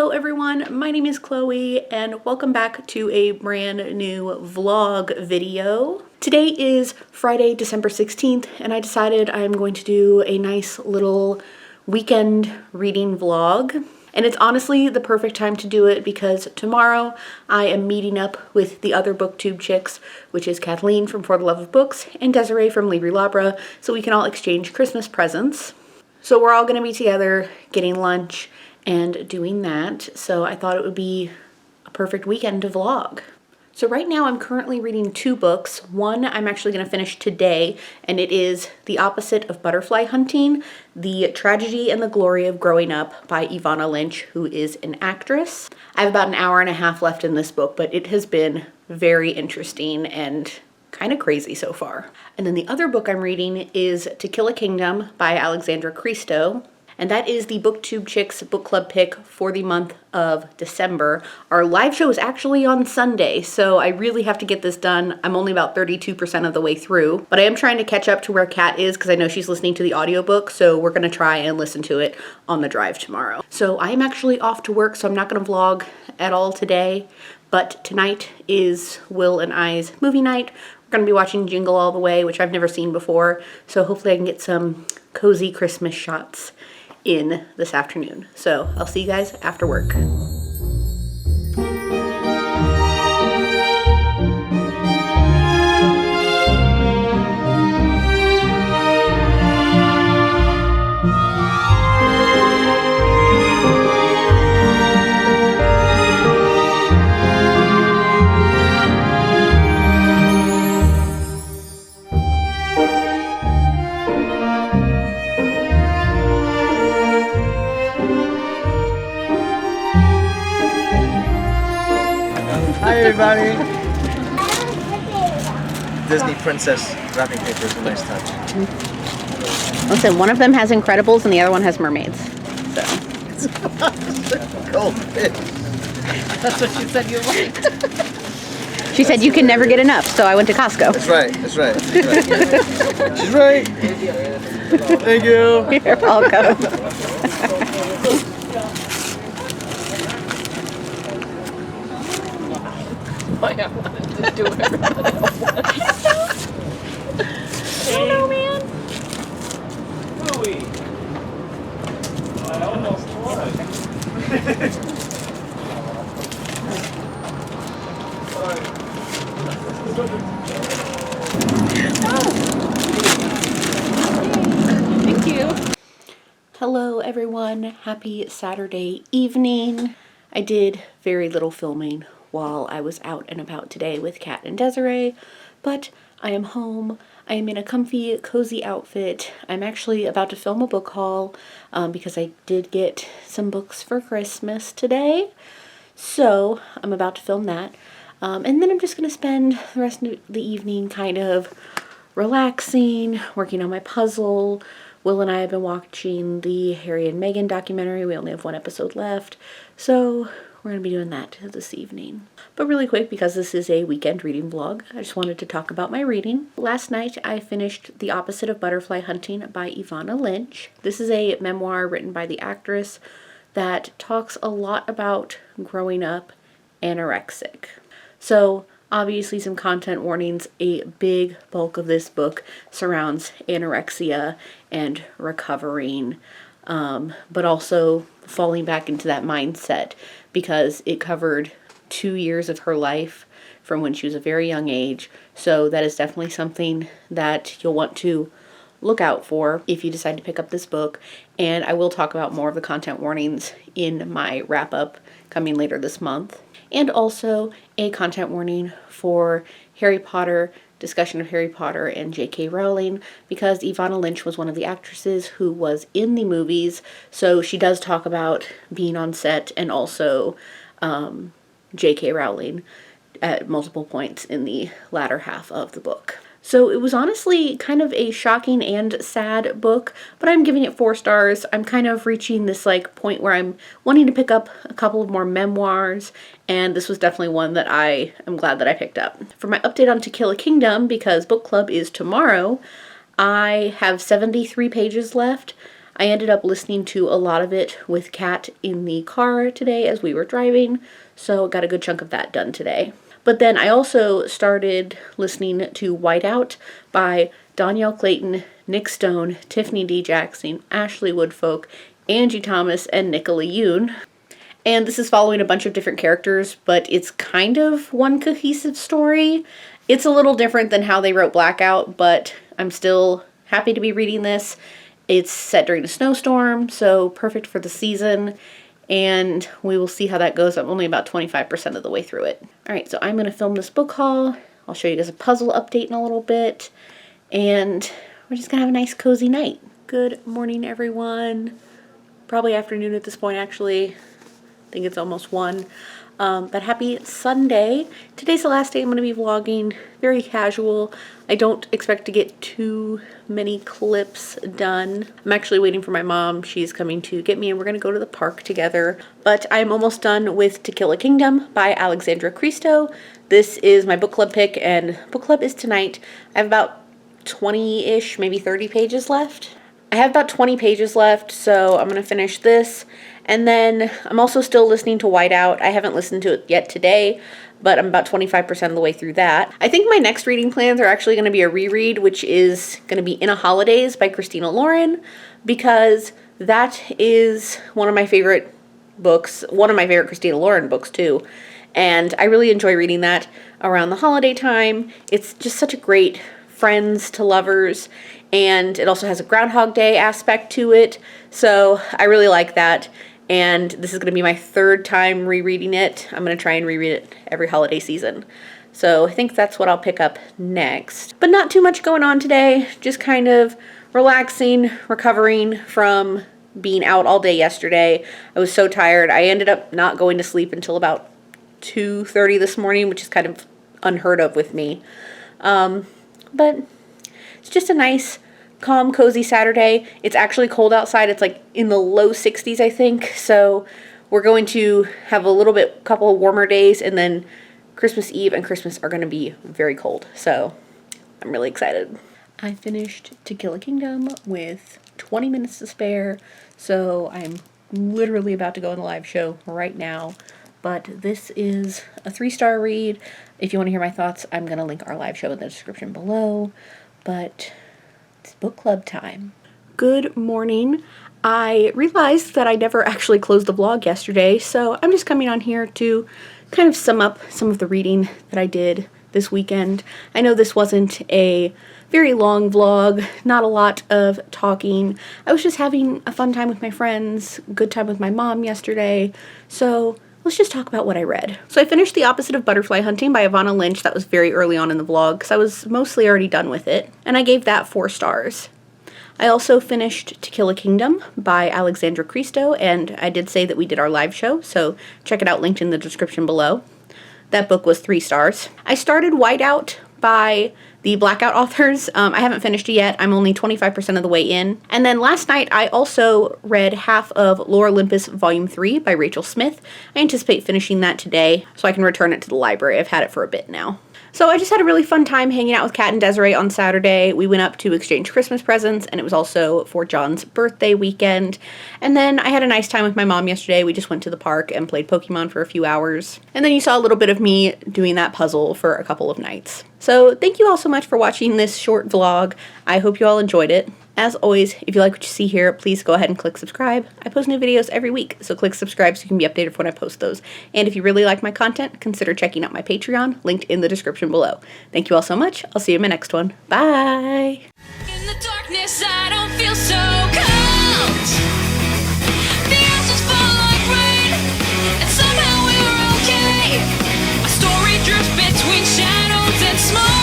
Hello everyone, my name is Chloe and welcome back to a brand new vlog video. Today is Friday, December 16th, and I decided I'm going to do a nice little weekend reading vlog. And it's honestly the perfect time to do it because tomorrow I am meeting up with the other booktube chicks, which is Kathleen from For the Love of Books and Desirai from Libri Labra, so we can all exchange Christmas presents. So we're all gonna be together getting lunch and doing that, so I thought it would be a perfect weekend to vlog. So right now I'm currently reading two books. One I'm actually going to finish today, and it is The Opposite of Butterfly Hunting, The Tragedy and the Glory of Growing Up by Evanna Lynch, who is an actress. I have about an hour and a half left in this book, but it has been very interesting and kind of crazy so far. And then the other book I'm reading is To Kill a Kingdom by Alexandra Christo. And that is the BookTube Chicks book club pick for the month of December. Our live show is actually on Sunday, so I really have to get this done. I'm only about 32% of the way through, but I am trying to catch up to where Kat is because I know she's listening to the audiobook, so we're gonna try and listen to it on the drive tomorrow. So I'm actually off to work, so I'm not gonna vlog at all today, but tonight is Will and I's movie night. We're gonna be watching Jingle All the Way, which I've never seen before, so hopefully I can get some cozy Christmas shots in this afternoon. So I'll see you guys after work. Hi everybody! Disney princess wrapping paper is a nice touch. Listen, one of them has Incredibles and the other one has mermaids. So Goldfish. That's what she said you liked. she said you can never get enough, so I went to Costco. That's right, that's right. That's right. She's right. Thank you. You're welcome. Why I wanted to do it. I don't know, man. I almost was. Thank you. Hello everyone, happy Saturday evening. I did very little filming while I was out and about today with Kat and Desirai, but I am home. I am in a comfy, cozy outfit. I'm actually about to film a book haul because I did get some books for Christmas today. So I'm about to film that. And then I'm just going to spend the rest of the evening kind of relaxing, working on my puzzle. Will and I have been watching the Harry and Meghan documentary. We only have one episode left. So we're going to be doing that this evening. But really quick, because this is a weekend reading vlog, I just wanted to talk about my reading. Last night I finished The Opposite of Butterfly Hunting by Evanna Lynch. This is a memoir written by the actress that talks a lot about growing up anorexic. So obviously some content warnings. A big bulk of this book surrounds anorexia and recovering, but also falling back into that mindset because it covered 2 years of her life from when she was a very young age. So that is definitely something that you'll want to look out for if you decide to pick up this book. And I will talk about more of the content warnings in my wrap-up coming later this month. And also a content warning for Harry Potter, discussion of Harry Potter and J.K. Rowling, because Evanna Lynch was one of the actresses who was in the movies, so she does talk about being on set and also J.K. Rowling at multiple points in the latter half of the book. So it was honestly kind of a shocking and sad book, but I'm giving it 4 stars. I'm kind of reaching this point where I'm wanting to pick up a couple of more memoirs, and this was definitely one that I am glad that I picked up. For my update on To Kill a Kingdom, because book club is tomorrow, I have 73 pages left. I ended up listening to a lot of it with Kat in the car today as we were driving, so got a good chunk of that done today. But then I also started listening to Whiteout by Danielle Clayton, Nick Stone, Tiffany D. Jackson, Ashley Woodfolk, Angie Thomas, and Nicola Yoon. And this is following a bunch of different characters, but it's kind of one cohesive story. It's a little different than how they wrote Blackout, but I'm still happy to be reading this. It's set during a snowstorm, so perfect for the season, and we will see how that goes. I'm only about 25% of the way through it. Alright, so I'm going to film this book haul. I'll show you guys a puzzle update in a little bit, and we're just going to have a nice cozy night. Good morning, everyone. Probably afternoon at this point, actually. I think it's almost 1. But happy Sunday. Today's the last day I'm going to be vlogging. Very casual. I don't expect to get too many clips done. I'm actually waiting for my mom. She's coming to get me and we're going to go to the park together. But I'm almost done with To Kill a Kingdom by Alexandra Christo. This is my book club pick and book club is tonight. I have about 20-ish, maybe 30 pages left. I have about 20 pages left, so I'm going to finish this. And then I'm also still listening to Whiteout. I haven't listened to it yet today, but I'm about 25% of the way through that. I think my next reading plans are actually going to be a reread, which is going to be In a Holidays by Christina Lauren, because that is one of my favorite books, one of my favorite Christina Lauren books too. And I really enjoy reading that around the holiday time. It's just such a great friends to lovers, and it also has a Groundhog Day aspect to it, so I really like that. And this is going to be my 3rd time rereading it. I'm going to try and reread it every holiday season. So I think that's what I'll pick up next. But not too much going on today. Just kind of relaxing, recovering from being out all day yesterday. I was so tired. I ended up not going to sleep until about 2:30 this morning, which is kind of unheard of with me. But it's just a nice, calm, cozy Saturday. It's actually cold outside. It's like in the low 60s, I think. So we're going to have a couple of warmer days, and then Christmas Eve and Christmas are going to be very cold. So I'm really excited. I finished To Kill a Kingdom with 20 minutes to spare. So I'm literally about to go on the live show right now. But this is a 3-star read. If you want to hear my thoughts, I'm going to link our live show in the description below. But it's book club time. Good morning. I realized that I never actually closed the vlog yesterday, so I'm just coming on here to kind of sum up some of the reading that I did this weekend. I know this wasn't a very long vlog, not a lot of talking. I was just having a fun time with my friends, good time with my mom yesterday, so let's just talk about what I read. So I finished The Opposite of Butterfly Hunting by Ivana Lynch. That was very early on in the vlog because I was mostly already done with it. And I gave that 4 stars. I also finished To Kill a Kingdom by Alexandra Christo, and I did say that we did our live show, so check it out, linked in the description below. That book was 3 stars. I started Whiteout by the Blackout authors. I haven't finished it yet. I'm only 25% of the way in. And then last night I also read half of Lore Olympus Volume 3 by Rachel Smith. I anticipate finishing that today so I can return it to the library. I've had it for a bit now. So I just had a really fun time hanging out with Kat and Desirai on Saturday. We went up to exchange Christmas presents, and it was also for John's birthday weekend. And then I had a nice time with my mom yesterday. We just went to the park and played Pokemon for a few hours. And then you saw a little bit of me doing that puzzle for a couple of nights. So thank you all so much for watching this short vlog. I hope you all enjoyed it. As always, if you like what you see here, please go ahead and click subscribe. I post new videos every week, so click subscribe so you can be updated when I post those. And if you really like my content, consider checking out my Patreon, linked in the description below. Thank you all so much. I'll see you in my next one. Bye! In the darkness, I don't feel so cold. The answers fall like rain, and somehow we're okay. My story drifts between shadows and smoke.